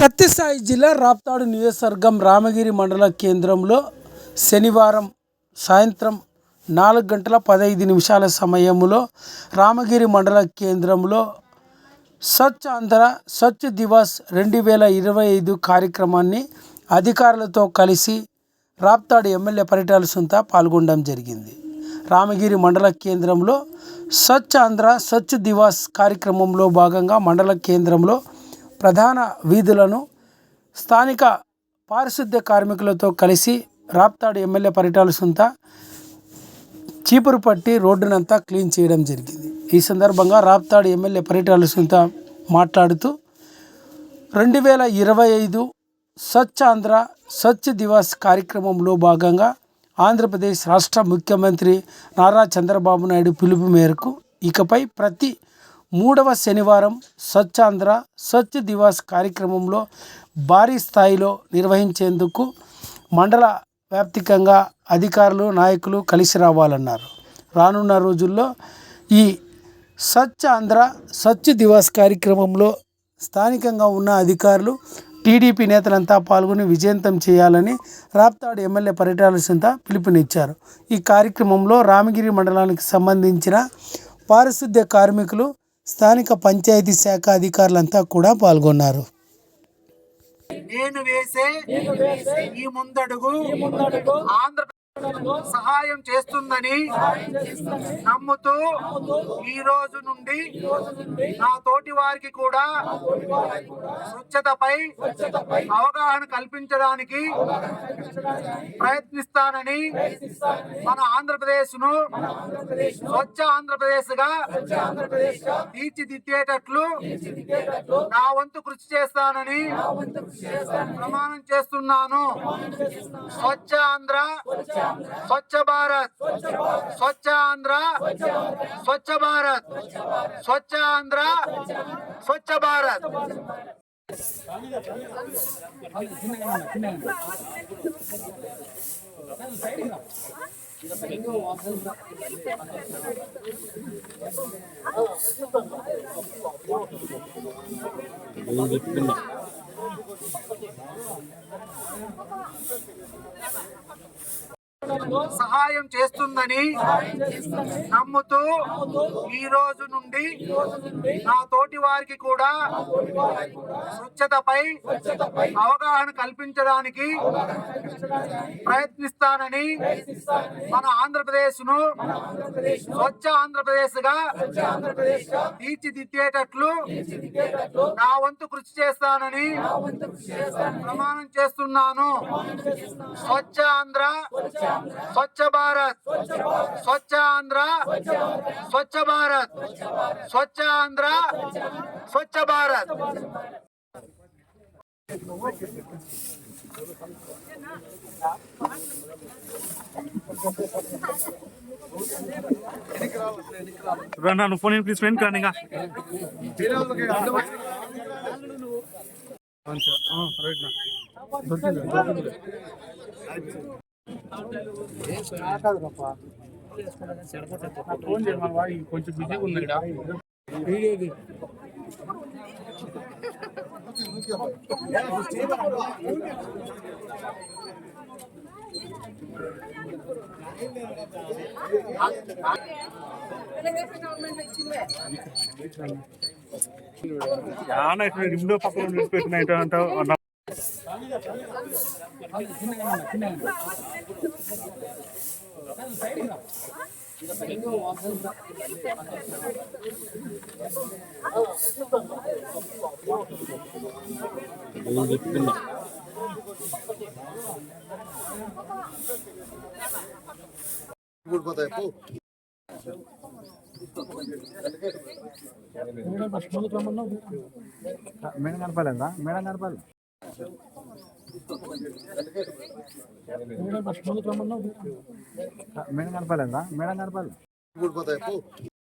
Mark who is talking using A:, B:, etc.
A: సత్యసాయి జిల్లా రాప్తాడు నియోజకవర్గం రామగిరి మండల కేంద్రంలో శనివారం సాయంత్రం 4:15 సమయంలో రామగిరి మండల కేంద్రంలో స్వచ్ఛ ఆంధ్ర స్వచ్ఛ దివాస్ 2025 కార్యక్రమాన్ని అధికారులతో కలిసి రాప్తాడు ఎమ్మెల్యే పరిటాల సునీత పాల్గొనడం జరిగింది. రామగిరి మండల కేంద్రంలో స్వచ్ఛ ఆంధ్ర స్వచ్ఛ దివాస్ కార్యక్రమంలో భాగంగా మండల కేంద్రంలో ప్రధాన వీధులను స్థానిక పారిశుద్ధ్య కార్మికులతో కలిసి రాప్తాడు ఎమ్మెల్యే పరిటాల సునీత చీపురు పట్టి రోడ్డునంతా క్లీన్ చేయడం జరిగింది. ఈ సందర్భంగా రాప్తాడు ఎమ్మెల్యే పరిటాల సునీత మాట్లాడుతూ 2025 స్వచ్ఛ ఆంధ్ర స్వచ్ఛ దివాస్ కార్యక్రమంలో భాగంగా ఆంధ్రప్రదేశ్ రాష్ట్ర ముఖ్యమంత్రి నారా చంద్రబాబు నాయుడు పిలుపు మేరకు ఇకపై ప్రతి 3వ శనివారం స్వచ్ఛ ఆంధ్ర స్వచ్ఛ దివాస్ కార్యక్రమంలో భారీ స్థాయిలో నిర్వహించేందుకు మండల వ్యాప్తికంగా అధికారులు నాయకులు కలిసి రావాలన్నారు. రానున్న రోజుల్లో ఈ స్వచ్ఛ ఆంధ్ర స్వచ్ఛ దివాస్ కార్యక్రమంలో స్థానికంగా ఉన్న అధికారులు టీడీపీ నేతలంతా పాల్గొని విజయవంతం చేయాలని రాప్తాడు ఎమ్మెల్యే పరిటాల సునీత పిలుపునిచ్చారు. ఈ కార్యక్రమంలో రామగిరి మండలానికి సంబంధించిన పారిశుద్ధ్య కార్మికులు స్థానిక పంచాయతీ శాఖ అధికారులంతా కూడా పాల్గొన్నారు.
B: నేను వేసే ఈ ముందడుగు ఆంధ్రప్రదేశ్ సహాయం చేస్తుందని నమ్ముతూ ఈ రోజు నుండి నా తోటి వారికి కూడా స్వచ్ఛతపై అవగాహన కల్పించడానికి ప్రయత్నిస్తానని మన ఆంధ్రప్రదేశ్ ను స్వచ్ఛ ఆంధ్రప్రదేశ్ గా తీర్చిదిద్దేటట్లు నా వంతు కృషి చేస్తానని ప్రమాణం చేస్తున్నాను. స్వచ్ఛ ఆంధ్ర స్వచ్ఛ భారత్ స్వచ్ఛ ఆంధ్ర స్వచ్ఛ భారత్ స్వచ్ఛ ఆంధ్ర స్వచ్ఛ భారత్. సహాయం చేస్తుందని నమ్ముతూ ఈ రోజు నుండి నా తోటి వారికి కూడా స్వచ్ఛతపై అవగాహన కల్పించడానికి ప్రయత్నిస్తానని మన ఆంధ్రప్రదేశ్ ను స్వచ్ఛ ఆంధ్రప్రదేశ్ గా తీర్చిదిద్దేటట్లు నా వంతు కృషి చేస్తానని ప్రమాణం చేస్తున్నాను. స్వచ్ఛ ఆంధ్ర స్వచ్ఛ భారత్ స్వచ్ఛ ఆంధ్ర స్వచ్ఛ భారత్ స్వచ్ఛ ఆంధ్ర స్వచ్ఛ భారత్.
C: ನಾನು ಫೋನ್ ಪ್ಲೀಸ್ ಫ್ರೆಂಡ್ ಕಾಣಿಗ కొంచెం బిజీగా ఉంది నిమ్లో పక్కన పెట్టిన అంటావు. మేడం కనపాలేదా? మేడం కనపాలి. మేడం కనపాలేదా? మేడం కనపాలి.